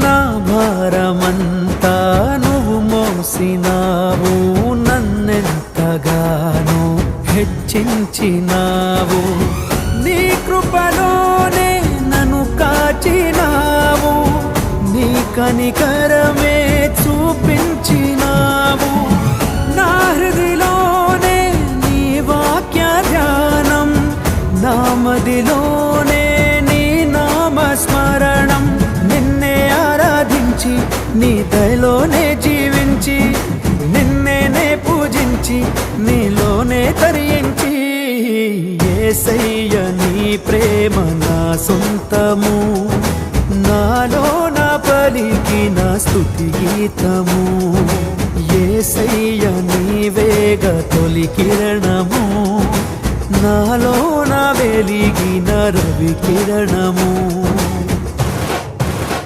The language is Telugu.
నా భారమంతా నువ్వు మోసినావు, నన్నెంతగానో హెచ్చించినావు. నీ కృపలోనే నన్ను కాచినావు, నీ కనికరమే చూపించినావు. నా హృదిలోనే నీ వాక్య ధ్యానం, నా మదిలోనే నీ నామస్మరణం. నిన్నే ఆరాధించి నీ దయలోనే జీవించి, నిన్నే పూజించి నీలోనే తరించి, యేసయ్య నీ ప్రేమ నా సొంతము, నాలో నా పలికిన స్తుతి గీతము. యేసయ్య నీవేగ తొలి కిరణము, నాలో నా వెలిగిన రవి కిరణము.